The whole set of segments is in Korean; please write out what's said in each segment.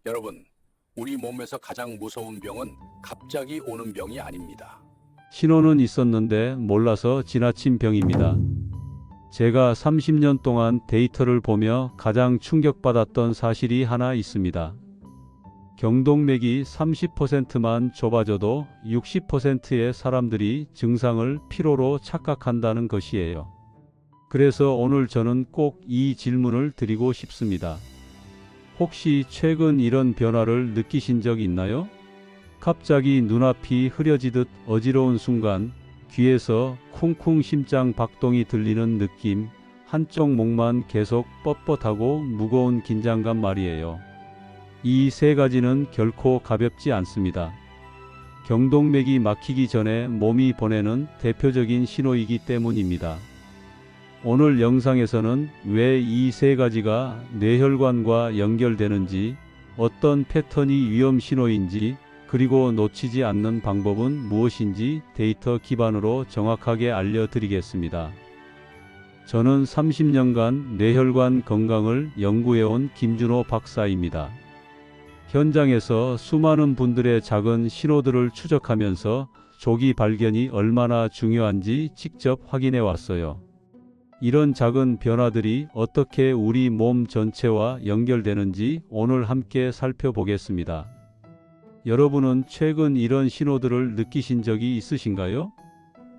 여러분, 우리 몸에서 가장 무서운 병은 갑자기 오는 병이 아닙니다. 신호는 있었는데 몰라서 지나친 병입니다. 제가 30년 동안 데이터를 보며 가장 충격받았던 사실이 하나 있습니다. 경동맥이 30%만 좁아져도 60%의 사람들이 증상을 피로로 착각한다는 것이에요. 그래서 오늘 저는 꼭 이 질문을 드리고 싶습니다. 혹시 최근 이런 변화를 느끼신 적 있나요? 갑자기 눈앞이 흐려지듯 어지러운 순간, 귀에서 쿵쿵 심장 박동이 들리는 느낌, 한쪽 목만 계속 뻣뻣하고 무거운 긴장감 말이에요. 이 세 가지는 결코 가볍지 않습니다. 경동맥이 막히기 전에 몸이 보내는 대표적인 신호이기 때문입니다. 오늘 영상에서는 왜 이 세 가지가 뇌혈관과 연결되는지, 어떤 패턴이 위험 신호인지, 그리고 놓치지 않는 방법은 무엇인지 데이터 기반으로 정확하게 알려드리겠습니다. 저는 30년간 뇌혈관 건강을 연구해온 김준호 박사입니다. 현장에서 수많은 분들의 작은 신호들을 추적하면서 조기 발견이 얼마나 중요한지 직접 확인해 왔어요. 이런 작은 변화들이 어떻게 우리 몸 전체와 연결되는지 오늘 함께 살펴보겠습니다. 여러분은 최근 이런 신호들을 느끼신 적이 있으신가요?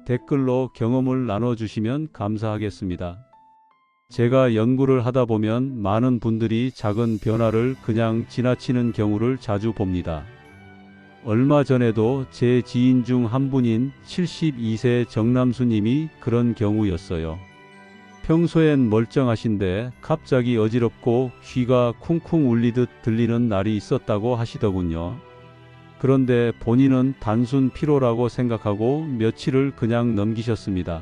댓글로 경험을 나눠주시면 감사하겠습니다. 제가 연구를 하다 보면 많은 분들이 작은 변화를 그냥 지나치는 경우를 자주 봅니다. 얼마 전에도 제 지인 중 한 분인 72세 정남수님이 그런 경우였어요. 평소엔 멀쩡하신데 갑자기 어지럽고 귀가 쿵쿵 울리듯 들리는 날이 있었다고 하시더군요. 그런데 본인은 단순 피로라고 생각하고 며칠을 그냥 넘기셨습니다.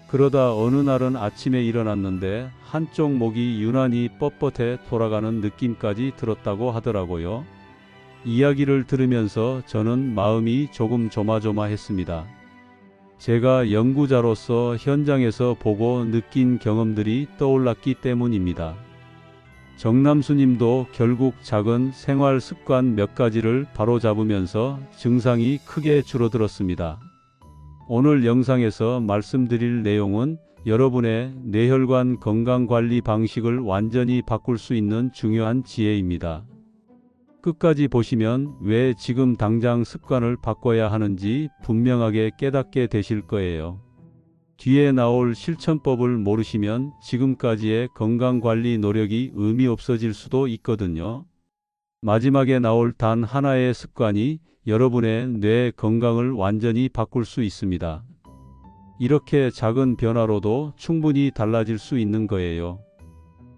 그러다 어느 날은 아침에 일어났는데 한쪽 목이 유난히 뻣뻣해 돌아가는 느낌까지 들었다고 하더라고요. 이야기를 들으면서 저는 마음이 조금 조마조마했습니다. 제가 연구자로서 현장에서 보고 느낀 경험들이 떠올랐기 때문입니다. 정남수님도 결국 작은 생활 습관 몇 가지를 바로잡으면서 증상이 크게 줄어들었습니다. 오늘 영상에서 말씀드릴 내용은 여러분의 뇌혈관 건강관리 방식을 완전히 바꿀 수 있는 중요한 지혜입니다. 끝까지 보시면 왜 지금 당장 습관을 바꿔야 하는지 분명하게 깨닫게 되실 거예요. 뒤에 나올 실천법을 모르시면 지금까지의 건강관리 노력이 의미 없어질 수도 있거든요. 마지막에 나올 단 하나의 습관이 여러분의 뇌 건강을 완전히 바꿀 수 있습니다. 이렇게 작은 변화로도 충분히 달라질 수 있는 거예요.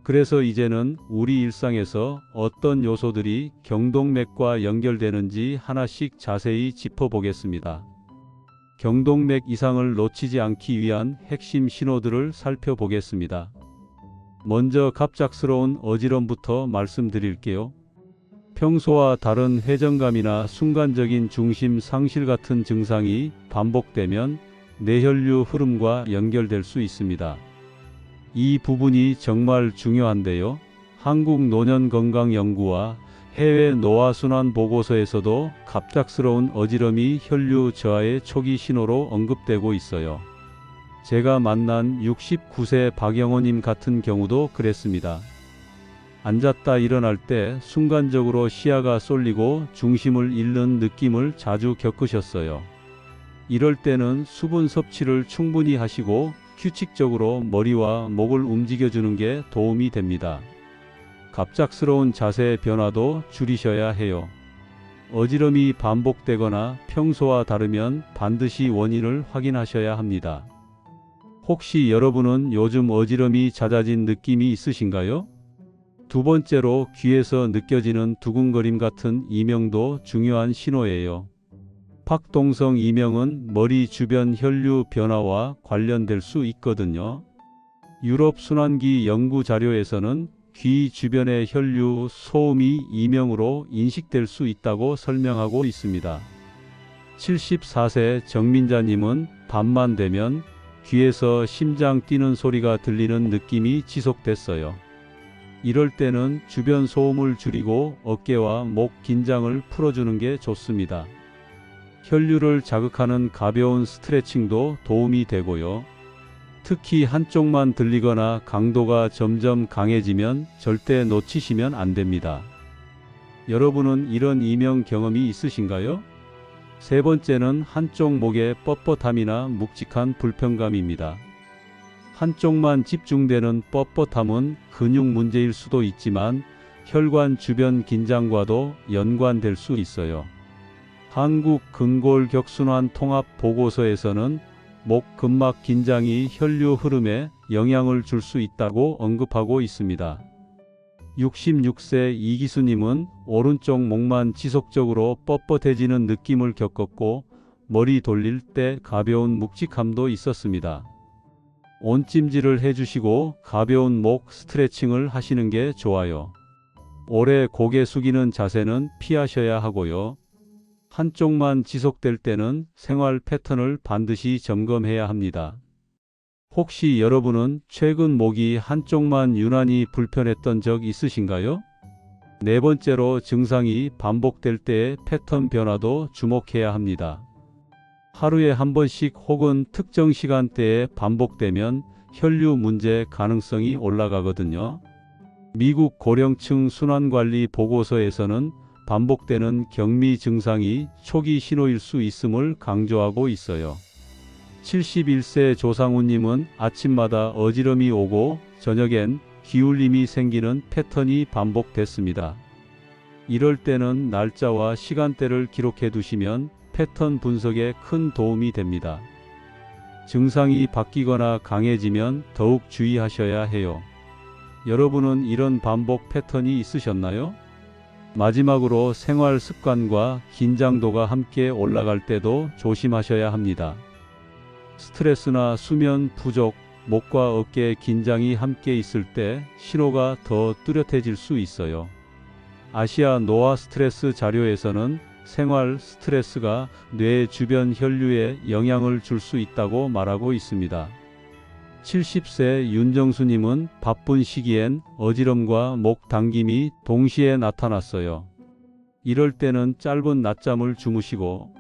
그래서 이제는 우리 일상에서 어떤 요소들이 경동맥과 연결되는지 하나씩 자세히 짚어보겠습니다. 경동맥 이상을 놓치지 않기 위한 핵심 신호들을 살펴보겠습니다. 먼저 갑작스러운 어지럼부터 말씀드릴게요. 평소와 다른 회전감이나 순간적인 중심 상실 같은 증상이 반복되면 뇌혈류 흐름과 연결될 수 있습니다. 이 부분이 정말 중요한데요. 한국노년건강연구와 해외 노화순환 보고서에서도 갑작스러운 어지럼이 혈류 저하의 초기 신호로 언급되고 있어요. 제가 만난 69세 박영호님 같은 경우도 그랬습니다. 앉았다 일어날 때 순간적으로 시야가 쏠리고 중심을 잃는 느낌을 자주 겪으셨어요. 이럴 때는 수분 섭취를 충분히 하시고 규칙적으로 머리와 목을 움직여주는 게 도움이 됩니다. 갑작스러운 자세 변화도 줄이셔야 해요. 어지럼이 반복되거나 평소와 다르면 반드시 원인을 확인하셔야 합니다. 혹시 여러분은 요즘 어지럼이 잦아진 느낌이 있으신가요? 두 번째로 귀에서 느껴지는 두근거림 같은 이명도 중요한 신호예요. 박동성 이명은 머리 주변 혈류 변화와 관련될 수 있거든요. 유럽 순환기 연구 자료에서는 귀 주변의 혈류 소음이 이명으로 인식될 수 있다고 설명하고 있습니다. 74세 정민자님은 밤만 되면 귀에서 심장 뛰는 소리가 들리는 느낌이 지속됐어요. 이럴 때는 주변 소음을 줄이고 어깨와 목 긴장을 풀어주는 게 좋습니다. 혈류를 자극하는 가벼운 스트레칭도 도움이 되고요. 특히 한쪽만 들리거나 강도가 점점 강해지면 절대 놓치시면 안 됩니다. 여러분은 이런 이명 경험이 있으신가요? 세 번째는 한쪽 목의 뻣뻣함이나 묵직한 불편감입니다. 한쪽만 집중되는 뻣뻣함은 근육 문제일 수도 있지만 혈관 주변 긴장과도 연관될 수 있어요. 한국 근골격순환 통합 보고서에서는 목 근막 긴장이 혈류 흐름에 영향을 줄 수 있다고 언급하고 있습니다. 66세 이기수님은 오른쪽 목만 지속적으로 뻣뻣해지는 느낌을 겪었고 머리 돌릴 때 가벼운 묵직함도 있었습니다. 온찜질을 해주시고 가벼운 목 스트레칭을 하시는 게 좋아요. 오래 고개 숙이는 자세는 피하셔야 하고요. 한쪽만 지속될 때는 생활 패턴을 반드시 점검해야 합니다. 혹시 여러분은 최근 목이 한쪽만 유난히 불편했던 적 있으신가요? 네 번째로 증상이 반복될 때의 패턴 변화도 주목해야 합니다. 하루에 한 번씩 혹은 특정 시간대에 반복되면 혈류 문제 가능성이 올라가거든요. 미국 고령층 순환관리 보고서에서는 반복되는 경미 증상이 초기 신호일 수 있음을 강조하고 있어요. 71세 조상우님은 아침마다 어지럼이 오고 저녁엔 기울림이 생기는 패턴이 반복됐습니다. 이럴 때는 날짜와 시간대를 기록해 두시면 패턴 분석에 큰 도움이 됩니다. 증상이 바뀌거나 강해지면 더욱 주의하셔야 해요. 여러분은 이런 반복 패턴이 있으셨나요? 마지막으로 생활 습관과 긴장도가 함께 올라갈 때도 조심하셔야 합니다. 스트레스나 수면 부족, 목과 어깨 긴장이 함께 있을 때 신호가 더 뚜렷해질 수 있어요. 아시아 노화 스트레스 자료에서는 생활 스트레스가 뇌 주변 혈류에 영향을 줄 수 있다고 말하고 있습니다. 70세 윤정수님은 바쁜 시기엔 어지럼과 목 당김이 동시에 나타났어요. 이럴 때는 짧은 낮잠을 주무시고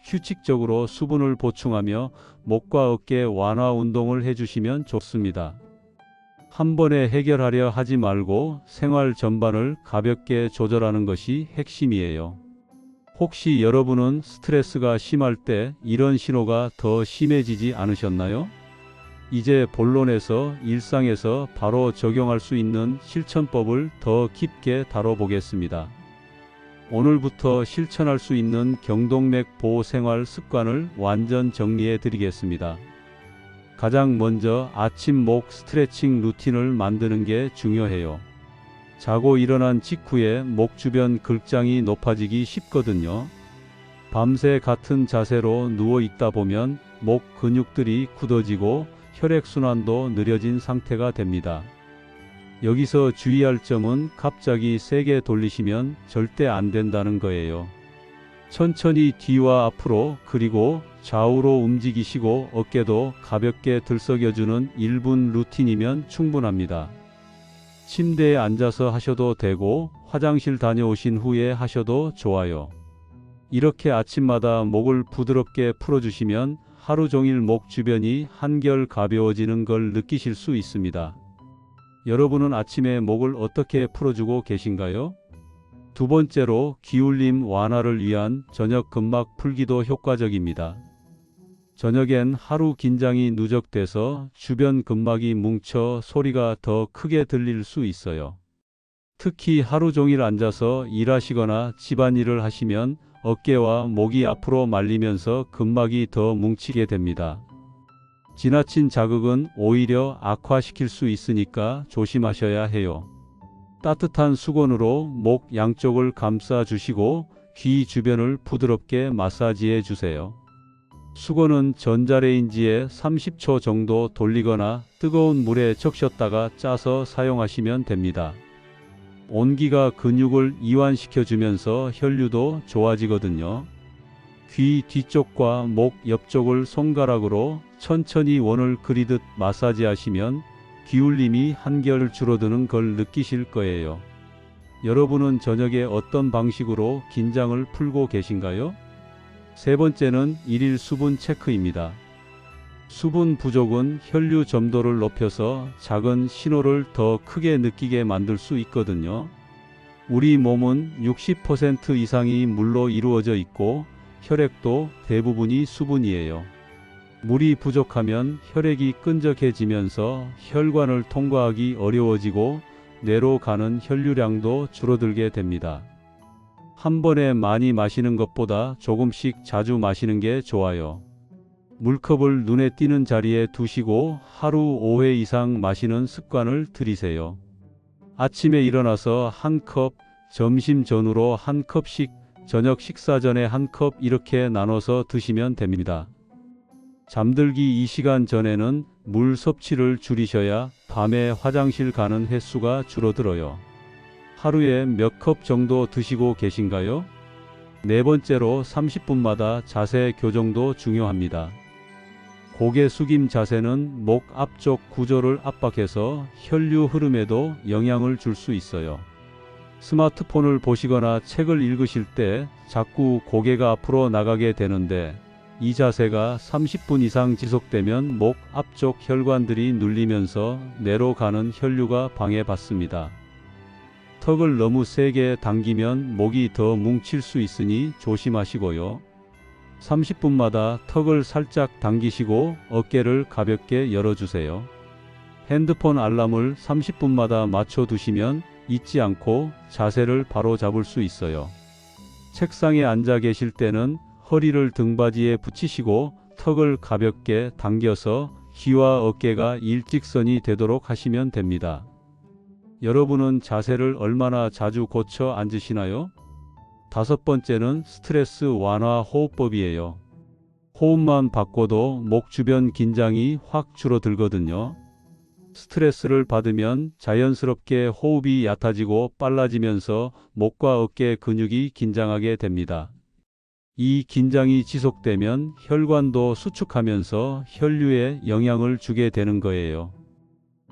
규칙적으로 수분을 보충하며 목과 어깨 완화 운동을 해주시면 좋습니다. 한 번에 해결하려 하지 말고 생활 전반을 가볍게 조절하는 것이 핵심이에요. 혹시 여러분은 스트레스가 심할 때 이런 신호가 더 심해지지 않으셨나요? 이제 본론에서 일상에서 바로 적용할 수 있는 실천법을 더 깊게 다뤄보겠습니다. 오늘부터 실천할 수 있는 경동맥 보호 생활 습관을 완전 정리해 드리겠습니다. 가장 먼저 아침 목 스트레칭 루틴을 만드는 게 중요해요. 자고 일어난 직후에 목 주변 글장이 높아지기 쉽거든요. 밤새 같은 자세로 누워 있다 보면 목 근육들이 굳어지고 혈액순환도 느려진 상태가 됩니다. 여기서 주의할 점은 갑자기 세게 돌리시면 절대 안 된다는 거예요. 천천히 뒤와 앞으로 그리고 좌우로 움직이시고 어깨도 가볍게 들썩여주는 1분 루틴이면 충분합니다. 침대에 앉아서 하셔도 되고 화장실 다녀오신 후에 하셔도 좋아요. 이렇게 아침마다 목을 부드럽게 풀어주시면 하루 종일 목 주변이 한결 가벼워지는 걸 느끼실 수 있습니다. 여러분은 아침에 목을 어떻게 풀어주고 계신가요? 두 번째로 기울림 완화를 위한 저녁 근막 풀기도 효과적입니다. 저녁엔 하루 긴장이 누적돼서 주변 근막이 뭉쳐 소리가 더 크게 들릴 수 있어요. 특히 하루 종일 앉아서 일하시거나 집안일을 하시면 어깨와 목이 앞으로 말리면서 근막이 더 뭉치게 됩니다. 지나친 자극은 오히려 악화시킬 수 있으니까 조심하셔야 해요. 따뜻한 수건으로 목 양쪽을 감싸 주시고 귀 주변을 부드럽게 마사지해 주세요. 수건은 전자레인지에 30초 정도 돌리거나 뜨거운 물에 적셨다가 짜서 사용하시면 됩니다. 온기가 근육을 이완시켜 주면서 혈류도 좋아지거든요. 귀 뒤쪽과 목 옆쪽을 손가락으로 천천히 원을 그리듯 마사지하시면 기울림이 한결 줄어드는 걸 느끼실 거예요. 여러분은 저녁에 어떤 방식으로 긴장을 풀고 계신가요? 세 번째는 일일 수분 체크입니다. 수분 부족은 혈류 점도를 높여서 작은 신호를 더 크게 느끼게 만들 수 있거든요. 우리 몸은 60% 이상이 물로 이루어져 있고 혈액도 대부분이 수분이에요. 물이 부족하면 혈액이 끈적해지면서 혈관을 통과하기 어려워지고 뇌로 가는 혈류량도 줄어들게 됩니다. 한 번에 많이 마시는 것보다 조금씩 자주 마시는 게 좋아요. 물컵을 눈에 띄는 자리에 두시고 하루 5회 이상 마시는 습관을 들이세요. 아침에 일어나서 한 컵, 점심 전후로 한 컵씩, 저녁 식사 전에 한 컵 이렇게 나눠서 드시면 됩니다. 잠들기 2시간 전에는 물 섭취를 줄이셔야 밤에 화장실 가는 횟수가 줄어들어요. 하루에 몇 컵 정도 드시고 계신가요? 네 번째로 30분마다 자세 교정도 중요합니다. 고개 숙임 자세는 목 앞쪽 구조를 압박해서 혈류 흐름에도 영향을 줄 수 있어요. 스마트폰을 보시거나 책을 읽으실 때 자꾸 고개가 앞으로 나가게 되는데 이 자세가 30분 이상 지속되면 목 앞쪽 혈관들이 눌리면서 뇌로 가는 혈류가 방해받습니다. 턱을 너무 세게 당기면 목이 더 뭉칠 수 있으니 조심하시고요. 30분마다 턱을 살짝 당기시고 어깨를 가볍게 열어주세요. 핸드폰 알람을 30분마다 맞춰두시면 잊지 않고 자세를 바로 잡을 수 있어요. 책상에 앉아 계실 때는 허리를 등받이에 붙이시고 턱을 가볍게 당겨서 귀와 어깨가 일직선이 되도록 하시면 됩니다. 여러분은 자세를 얼마나 자주 고쳐 앉으시나요? 다섯 번째는 스트레스 완화 호흡법이에요. 호흡만 바꿔도 목 주변 긴장이 확 줄어들거든요. 스트레스를 받으면 자연스럽게 호흡이 얕아지고 빨라지면서 목과 어깨 근육이 긴장하게 됩니다. 이 긴장이 지속되면 혈관도 수축하면서 혈류에 영향을 주게 되는 거예요.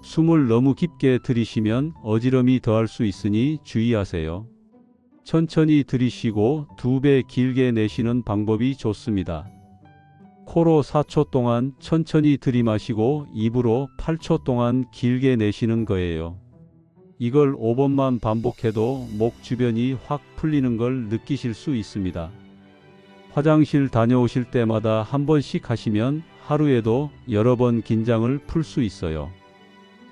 숨을 너무 깊게 들이쉬면 어지럼이 더할 수 있으니 주의하세요. 천천히 들이쉬고 2배 길게 내쉬는 방법이 좋습니다. 코로 4초 동안 천천히 들이마시고 입으로 8초 동안 길게 내쉬는 거예요. 이걸 5번만 반복해도 목 주변이 확 풀리는 걸 느끼실 수 있습니다. 화장실 다녀오실 때마다 한 번씩 하시면 하루에도 여러 번 긴장을 풀 수 있어요.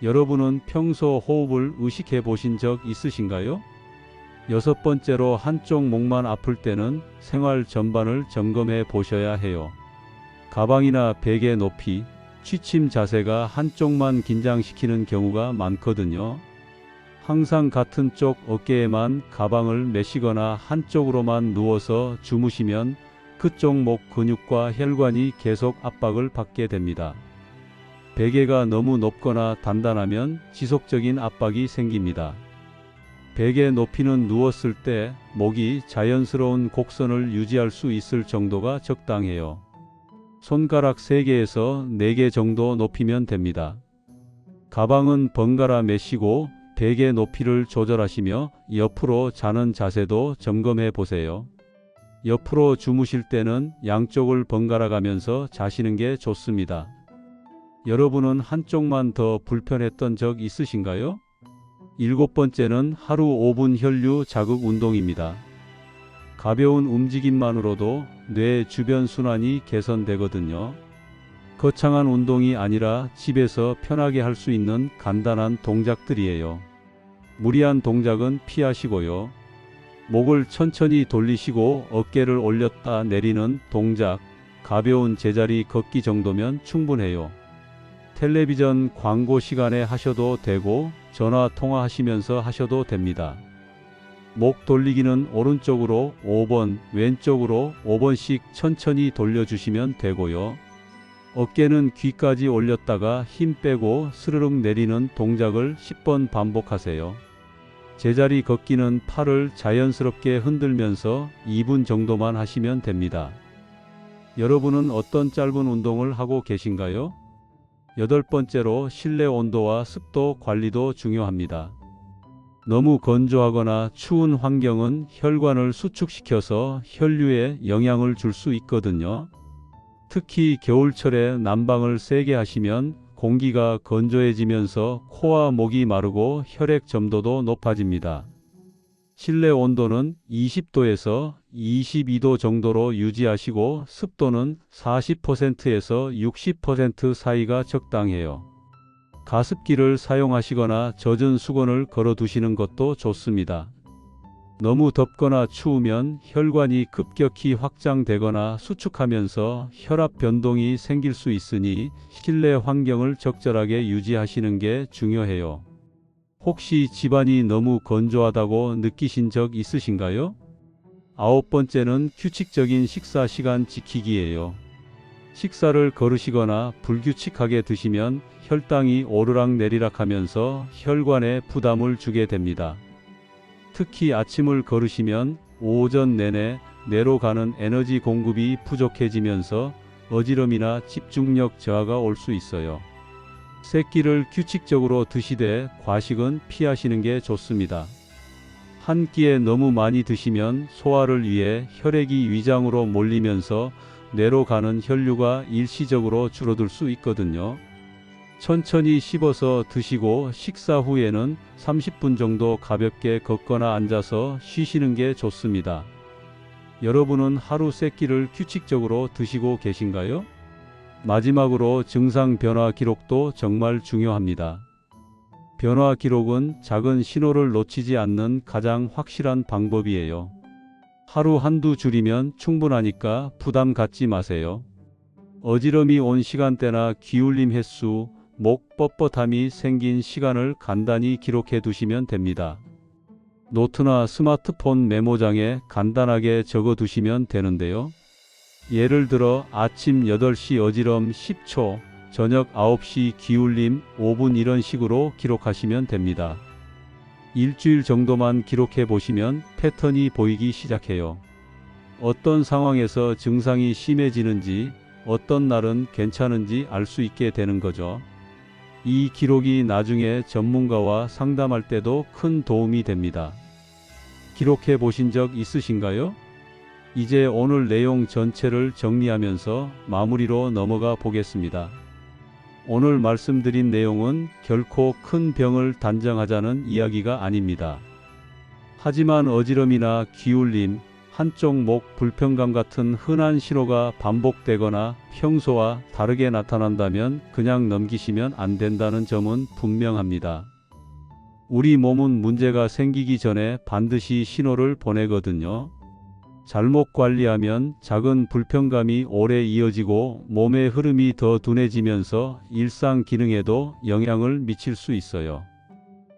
여러분은 평소 호흡을 의식해 보신 적 있으신가요? 여섯 번째로 한쪽 목만 아플 때는 생활 전반을 점검해 보셔야 해요. 가방이나 베개 높이, 취침 자세가 한쪽만 긴장시키는 경우가 많거든요. 항상 같은 쪽 어깨에만 가방을 메시거나 한쪽으로만 누워서 주무시면 그쪽 목 근육과 혈관이 계속 압박을 받게 됩니다. 베개가 너무 높거나 단단하면 지속적인 압박이 생깁니다. 베개 높이는 누웠을 때 목이 자연스러운 곡선을 유지할 수 있을 정도가 적당해요. 손가락 3개에서 4개 정도 높이면 됩니다. 가방은 번갈아 메시고 베개 높이를 조절하시며 옆으로 자는 자세도 점검해 보세요. 옆으로 주무실 때는 양쪽을 번갈아 가면서 자시는 게 좋습니다. 여러분은 한쪽만 더 불편했던 적 있으신가요? 일곱 번째는 하루 5분 혈류 자극 운동입니다. 가벼운 움직임만으로도 뇌 주변 순환이 개선되거든요. 거창한 운동이 아니라 집에서 편하게 할 수 있는 간단한 동작들이에요. 무리한 동작은 피하시고요. 목을 천천히 돌리시고 어깨를 올렸다 내리는 동작, 가벼운 제자리 걷기 정도면 충분해요. 텔레비전 광고 시간에 하셔도 되고 전화 통화하시면서 하셔도 됩니다. 목 돌리기는 오른쪽으로 5번, 왼쪽으로 5번씩 천천히 돌려주시면 되고요. 어깨는 귀까지 올렸다가 힘 빼고 스르륵 내리는 동작을 10번 반복하세요. 제자리 걷기는 팔을 자연스럽게 흔들면서 2분 정도만 하시면 됩니다. 여러분은 어떤 짧은 운동을 하고 계신가요? 8번째로 실내 온도와 습도 관리도 중요합니다. 너무 건조하거나 추운 환경은 혈관을 수축시켜서 혈류에 영향을 줄 수 있거든요. 특히 겨울철에 난방을 세게 하시면 공기가 건조해지면서 코와 목이 마르고 혈액 점도도 높아집니다. 실내 온도는 20도에서 22도 정도로 유지하시고 습도는 40%에서 60% 사이가 적당해요. 가습기를 사용하시거나 젖은 수건을 걸어 두시는 것도 좋습니다. 너무 덥거나 추우면 혈관이 급격히 확장되거나 수축하면서 혈압 변동이 생길 수 있으니 실내 환경을 적절하게 유지하시는 게 중요해요. 혹시 집안이 너무 건조하다고 느끼신 적 있으신가요? 9번째는 규칙적인 식사 시간 지키기예요. 식사를 거르시거나 불규칙하게 드시면 혈당이 오르락내리락 하면서 혈관에 부담을 주게 됩니다. 특히 아침을 거르시면 오전 내내 뇌로 가는 에너지 공급이 부족해지면서 어지럼이나 집중력 저하가 올 수 있어요. 새끼를 규칙적으로 드시되 과식은 피하시는 게 좋습니다. 한 끼에 너무 많이 드시면 소화를 위해 혈액이 위장으로 몰리면서 뇌로 가는 혈류가 일시적으로 줄어들 수 있거든요. 천천히 씹어서 드시고 식사 후에는 30분 정도 가볍게 걷거나 앉아서 쉬시는 게 좋습니다. 여러분은 하루 세 끼를 규칙적으로 드시고 계신가요? 마지막으로 증상 변화 기록도 정말 중요합니다. 변화 기록은 작은 신호를 놓치지 않는 가장 확실한 방법이에요. 하루 한두 줄이면 충분하니까 부담 갖지 마세요. 어지럼이 온 시간대나 기울림 횟수, 목 뻣뻣함이 생긴 시간을 간단히 기록해 두시면 됩니다. 노트나 스마트폰 메모장에 간단하게 적어 두시면 되는데요. 예를 들어 아침 8시 어지럼 10초, 저녁 9시 기울림 5분 이런 식으로 기록하시면 됩니다. 일주일 정도만 기록해 보시면 패턴이 보이기 시작해요. 어떤 상황에서 증상이 심해지는지, 어떤 날은 괜찮은지 알 수 있게 되는 거죠. 이 기록이 나중에 전문가와 상담할 때도 큰 도움이 됩니다. 기록해 보신 적 있으신가요? 이제 오늘 내용 전체를 정리하면서 마무리로 넘어가 보겠습니다. 오늘 말씀드린 내용은 결코 큰 병을 단정하자는 이야기가 아닙니다. 하지만 어지럼이나 기울림, 한쪽 목 불편감 같은 흔한 신호가 반복되거나 평소와 다르게 나타난다면 그냥 넘기시면 안 된다는 점은 분명합니다. 우리 몸은 문제가 생기기 전에 반드시 신호를 보내거든요. 잘못 관리하면 작은 불편감이 오래 이어지고 몸의 흐름이 더 둔해지면서 일상 기능에도 영향을 미칠 수 있어요.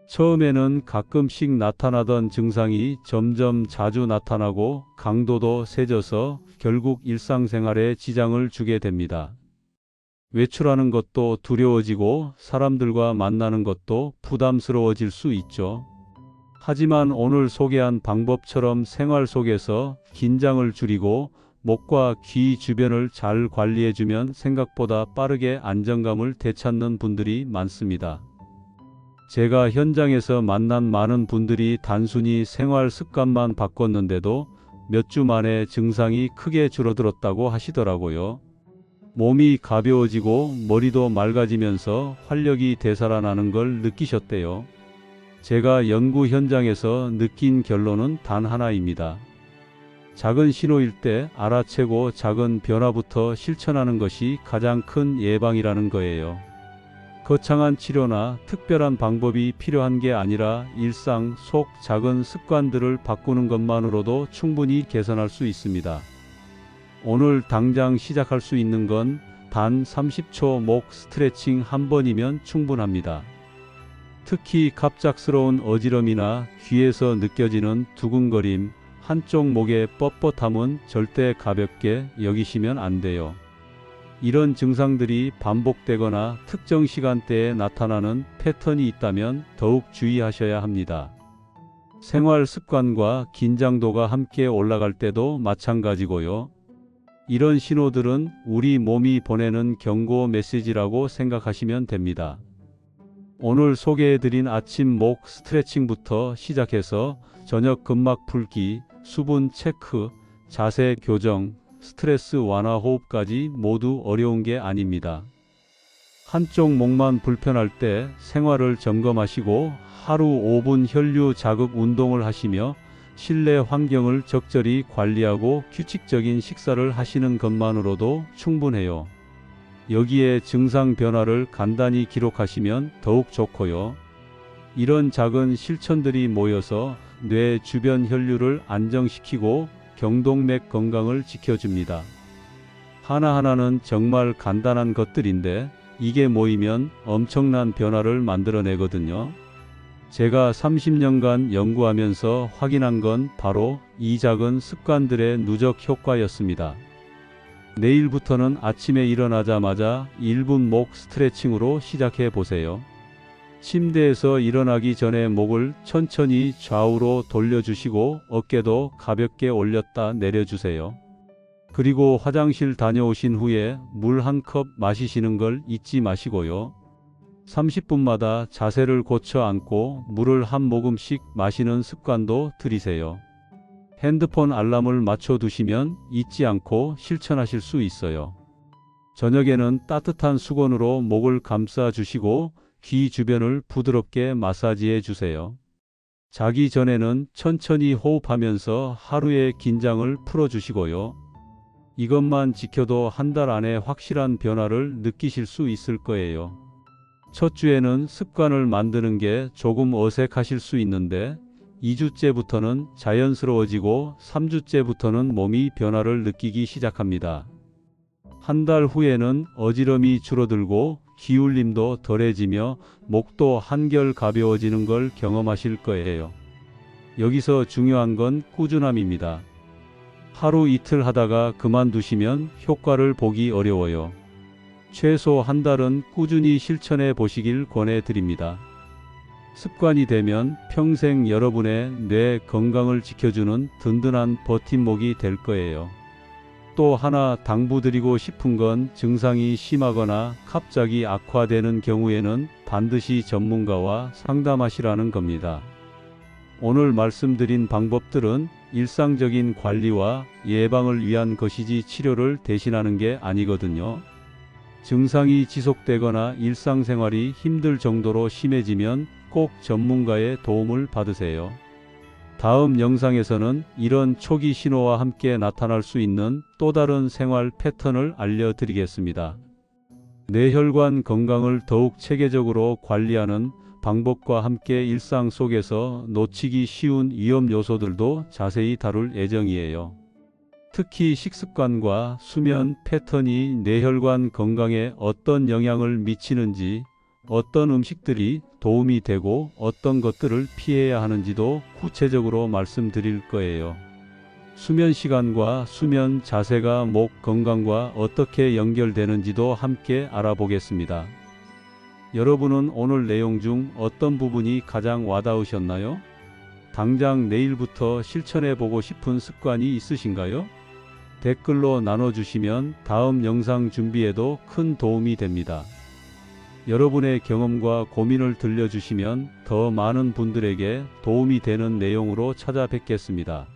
처음에는 가끔씩 나타나던 증상이 점점 자주 나타나고 강도도 세져서 결국 일상생활에 지장을 주게 됩니다. 외출하는 것도 두려워지고 사람들과 만나는 것도 부담스러워질 수 있죠. 하지만 오늘 소개한 방법처럼 생활 속에서 긴장을 줄이고 목과 귀 주변을 잘 관리해주면 생각보다 빠르게 안정감을 되찾는 분들이 많습니다. 제가 현장에서 만난 많은 분들이 단순히 생활 습관만 바꿨는데도 몇 주 만에 증상이 크게 줄어들었다고 하시더라고요. 몸이 가벼워지고 머리도 맑아지면서 활력이 되살아나는 걸 느끼셨대요. 제가 연구 현장에서 느낀 결론은 단 하나입니다. 작은 신호일 때 알아채고 작은 변화부터 실천하는 것이 가장 큰 예방이라는 거예요. 거창한 치료나 특별한 방법이 필요한 게 아니라 일상 속 작은 습관들을 바꾸는 것만으로도 충분히 개선할 수 있습니다. 오늘 당장 시작할 수 있는 건 단 30초 목 스트레칭 한 번이면 충분합니다. 특히 갑작스러운 어지럼이나 귀에서 느껴지는 두근거림, 한쪽 목의 뻣뻣함은 절대 가볍게 여기시면 안 돼요. 이런 증상들이 반복되거나 특정 시간대에 나타나는 패턴이 있다면 더욱 주의하셔야 합니다. 생활 습관과 긴장도가 함께 올라갈 때도 마찬가지고요. 이런 신호들은 우리 몸이 보내는 경고 메시지라고 생각하시면 됩니다. 오늘 소개해드린 아침 목 스트레칭부터 시작해서 저녁 근막 풀기, 수분 체크, 자세 교정, 스트레스 완화 호흡까지 모두 어려운 게 아닙니다. 한쪽 목만 불편할 때 생활을 점검하시고 하루 5분 혈류 자극 운동을 하시며 실내 환경을 적절히 관리하고 규칙적인 식사를 하시는 것만으로도 충분해요. 여기에 증상 변화를 간단히 기록하시면 더욱 좋고요. 이런 작은 실천들이 모여서 뇌 주변 혈류를 안정시키고 경동맥 건강을 지켜줍니다. 하나하나는 정말 간단한 것들인데 이게 모이면 엄청난 변화를 만들어내거든요. 제가 30년간 연구하면서 확인한 건 바로 이 작은 습관들의 누적 효과였습니다. 내일부터는 아침에 일어나자마자 1분 목 스트레칭으로 시작해 보세요. 침대에서 일어나기 전에 목을 천천히 좌우로 돌려주시고 어깨도 가볍게 올렸다 내려주세요. 그리고 화장실 다녀오신 후에 물 한 컵 마시시는 걸 잊지 마시고요. 30분마다 자세를 고쳐 앉고 물을 한 모금씩 마시는 습관도 들이세요. 핸드폰 알람을 맞춰 두시면 잊지 않고 실천하실 수 있어요. 저녁에는 따뜻한 수건으로 목을 감싸 주시고 귀 주변을 부드럽게 마사지해 주세요. 자기 전에는 천천히 호흡하면서 하루의 긴장을 풀어 주시고요. 이것만 지켜도 한 달 안에 확실한 변화를 느끼실 수 있을 거예요. 첫 주에는 습관을 만드는 게 조금 어색하실 수 있는데 2주째부터는 자연스러워지고 3주째부터는 몸이 변화를 느끼기 시작합니다. 한 달 후에는 어지럼이 줄어들고 기울림도 덜해지며 목도 한결 가벼워지는 걸 경험하실 거예요. 여기서 중요한 건 꾸준함입니다. 하루 이틀 하다가 그만두시면 효과를 보기 어려워요. 최소 한 달은 꾸준히 실천해 보시길 권해드립니다. 습관이 되면 평생 여러분의 뇌 건강을 지켜주는 든든한 버팀목이 될 거예요. 또 하나 당부드리고 싶은 건 증상이 심하거나 갑자기 악화되는 경우에는 반드시 전문가와 상담하시라는 겁니다. 오늘 말씀드린 방법들은 일상적인 관리와 예방을 위한 것이지 치료를 대신하는 게 아니거든요. 증상이 지속되거나 일상생활이 힘들 정도로 심해지면 꼭 전문가의 도움을 받으세요. 다음 영상에서는 이런 초기 신호와 함께 나타날 수 있는 또 다른 생활 패턴을 알려드리겠습니다. 뇌혈관 건강을 더욱 체계적으로 관리하는 방법과 함께 일상 속에서 놓치기 쉬운 위험 요소들도 자세히 다룰 예정이에요. 특히 식습관과 수면 패턴이 뇌혈관 건강에 어떤 영향을 미치는지, 어떤 음식들이 도움이 되고 어떤 것들을 피해야 하는지도 구체적으로 말씀드릴 거예요. 수면 시간과 수면 자세가 목 건강과 어떻게 연결되는지도 함께 알아보겠습니다. 여러분은 오늘 내용 중 어떤 부분이 가장 와닿으셨나요? 당장 내일부터 실천해 보고 싶은 습관이 있으신가요? 댓글로 나눠주시면 다음 영상 준비에도 큰 도움이 됩니다. 여러분의 경험과 고민을 들려주시면 더 많은 분들에게 도움이 되는 내용으로 찾아뵙겠습니다.